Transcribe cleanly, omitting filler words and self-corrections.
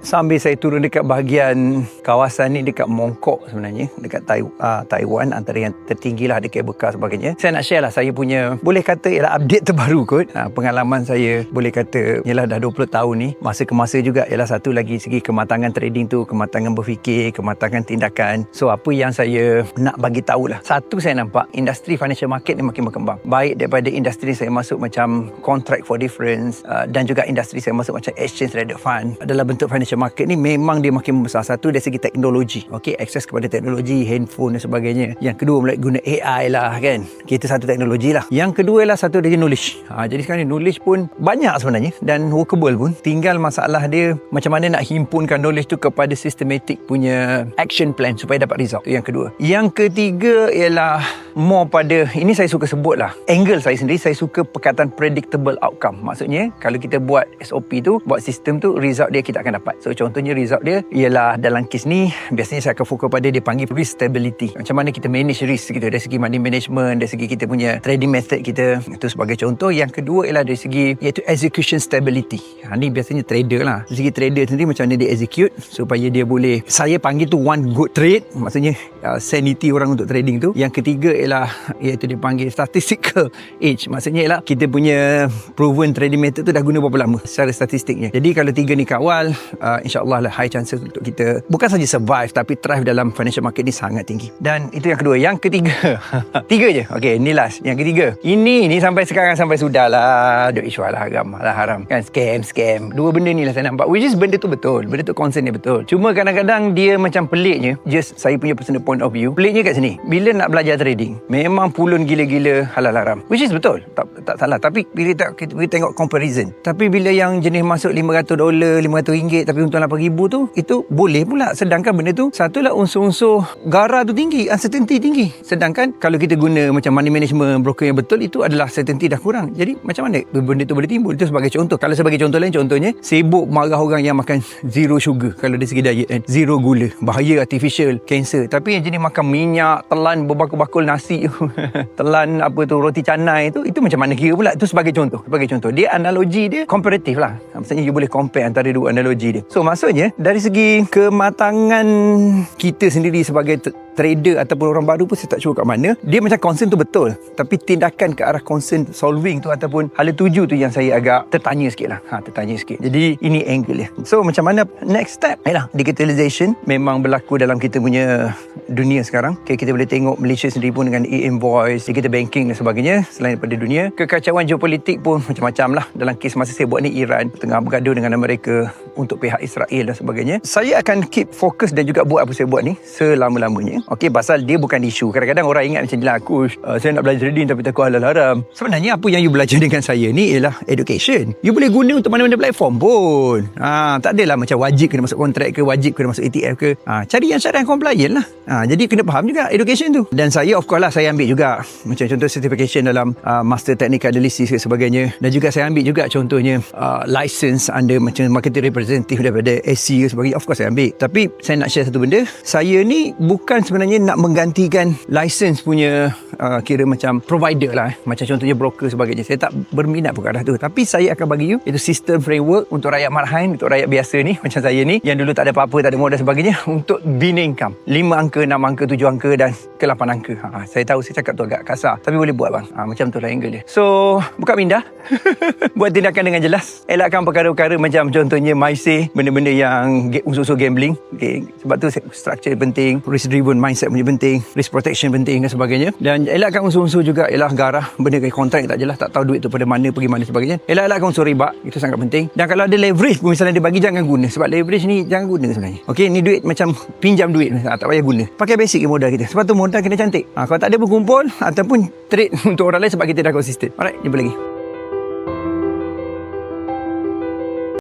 sambil saya turun dekat bahagian kawasan ni dekat Mongkok sebenarnya, dekat Taiwan, antara yang tertinggi lah, ada kabel car sebagainya. Saya nak share lah saya punya, boleh kata ialah update terbaru kot. Pengalaman saya boleh kata ialah dah 20 tahun ni, masa ke masa juga ialah satu lagi segi kematangan trading tu, kematangan berfikir, kematangan tindakan. So apa yang saya nak bagi tahu lah, satu saya nampak industri financial market ni makin berkembang. Baik daripada industri saya masuk macam contract for difference, dan juga industri saya masuk macam exchange traded fund adalah bentuk financial market ni, memang dia makin membesar. Satu dari segi teknologi, okey, akses kepada teknologi, handphone dan sebagainya. Yang kedua mulai guna AI lah kan, kita satu teknologi lah. Yang kedua lah satu dari knowledge. Jadi sekarang ni knowledge pun banyak sebenarnya dan workable pun, tinggal masalah dia macam mana nak himpunkan knowledge tu kepada systematic punya action plan supaya dapat result. Itu yang kedua. Yang ketiga ialah more pada, ini saya suka sebut lah, angle saya sendiri, saya suka perkataan predictable outcome. Maksudnya kalau kita buat SOP tu, buat sistem tu, result dia kita akan dapat. So contohnya result dia ialah dalam kes ni biasanya saya akan fokus pada dia panggil risk stability. Macam mana kita manage risk kita dari segi money management, dari segi kita punya trading method kita, itu sebagai contoh. Yang kedua ialah dari segi iaitu execution stability. Ni biasanya trader lah, dari segi trader sendiri macam mana dia execute supaya dia boleh, saya panggil tu one good trade, maksudnya sanity orang untuk trading tu. Yang ketiga ialah iaitu dia panggil statistical age, maksudnya ialah kita punya proven trading method tu dah guna berapa lama secara statistiknya. Jadi kalau tiga ni kawal, insyaAllah lah high chances untuk kita bukan saja survive tapi thrive dalam financial market ni sangat tinggi. Dan itu yang kedua. Yang ketiga tiga je, okey, ni last. Yang ketiga, ini sampai sekarang sampai sudah lah duk isu lah haram kan, scam. Dua benda ni lah saya nampak, which is benda tu betul, benda tu concern dia betul. Cuma kadang-kadang dia macam peliknya, just saya punya personal point of view, peliknya kat sini, bila nak belajar trading memang pulun gila-gila halal haram, which is betul, tak salah. Tapi bila kita tengok comparison, tapi bila yang jenis masuk $500, RM500 tapi untung RM8,000 tu, itu boleh pula. Sedangkan benda tu, satulah unsur-unsur gara tu tinggi, uncertainty tinggi. Sedangkan kalau kita guna macam money management, broker yang betul, itu adalah certainty dah kurang. Jadi macam mana benda tu boleh timbul? Itu sebagai contoh. Kalau sebagai contoh lain, contohnya sibuk marah orang yang makan zero sugar, kalau dari segi diet kan, zero gula, bahaya, artificial, cancer. Tapi yang jenis makan minyak, telan berbakul-bakul nasi telan apa tu, roti canai tu, itu macam mana kira pula? Itu sebagai contoh. Dia analogi dia komparatif lah, maksudnya you boleh compare antara dua analogi dia. So maksudnya dari segi kematangan kita sendiri sebagai trader ataupun orang baru pun, saya tak sure kat mana dia macam concern tu betul, tapi tindakan ke arah concern solving tu ataupun hala tuju tu yang saya agak tertanya sikit lah. Jadi ini angle dia. So macam mana next step? Digitalization memang berlaku dalam kita punya dunia sekarang. Kita boleh tengok Malaysia sendiri pun dengan e-invoice, digital banking dan sebagainya. Selain daripada dunia, kekacauan geopolitik pun macam-macam lah. Dalam kes masa saya buat ni, Iran tengah bergaduh dengan Amerika untuk pihak Israel dan sebagainya. Saya akan keep fokus dan juga buat apa saya buat ni selama-lamanya. Okey, pasal dia bukan isu. Kadang-kadang orang ingat macam ni lah, coach, saya nak belajar trading tapi takut halal haram. Sebenarnya apa yang you belajar dengan saya ni ialah education. You boleh guna untuk mana-mana platform pun. Tak adalah macam wajib kena masuk kontrak ke, wajib kena masuk ETF ke. Cari yang syariah compliant lah. Jadi kena faham juga education tu. Dan saya of course lah, saya ambil juga macam contoh certification dalam master technical analysis dan sebagainya. Dan juga saya ambil juga contohnya license under macam marketing representative daripada SC dan sebagainya. Of course saya ambil. Tapi saya nak share satu benda. Saya ni bukan sebenarnya nak menggantikan license punya kira macam provider lah. Macam contohnya broker sebagainya. Saya tak berminat pun ke arah tu. Tapi saya akan bagi you itu sistem framework untuk rakyat marhain, untuk rakyat biasa ni macam saya ni, yang dulu tak ada apa-apa, tak ada modal sebagainya, untuk bina income 5 angka, 6 angka, 7 angka dan ke 8 angka. Saya tahu saya cakap tu agak kasar, tapi boleh buat bang. Macam tu lah angle dia. So buka minda buat tindakan dengan jelas, elakkan perkara-perkara macam contohnya MySay, benda-benda yang unsur-unsur gambling. Sebab tu structure penting, risk driven mindset punya penting, risk protection penting dan sebagainya. Dan elakkan unsur-unsur juga ialah garah, benda kayak kontrak tak jelas, tak tahu duit tu pada mana, pergi mana sebagainya. Elakkan unsur riba, itu sangat penting. Dan kalau ada leverage pun misalnya dia bagi, jangan guna. Sebab leverage ni jangan guna sebenarnya. Okey, ni duit macam pinjam duit, tak payah guna. Pakai basic modal kita. Sebab tu modal kena cantik. Kalau tak ada berkumpul ataupun trade untuk orang lain sebab kita dah konsisten. Alright, jumpa lagi.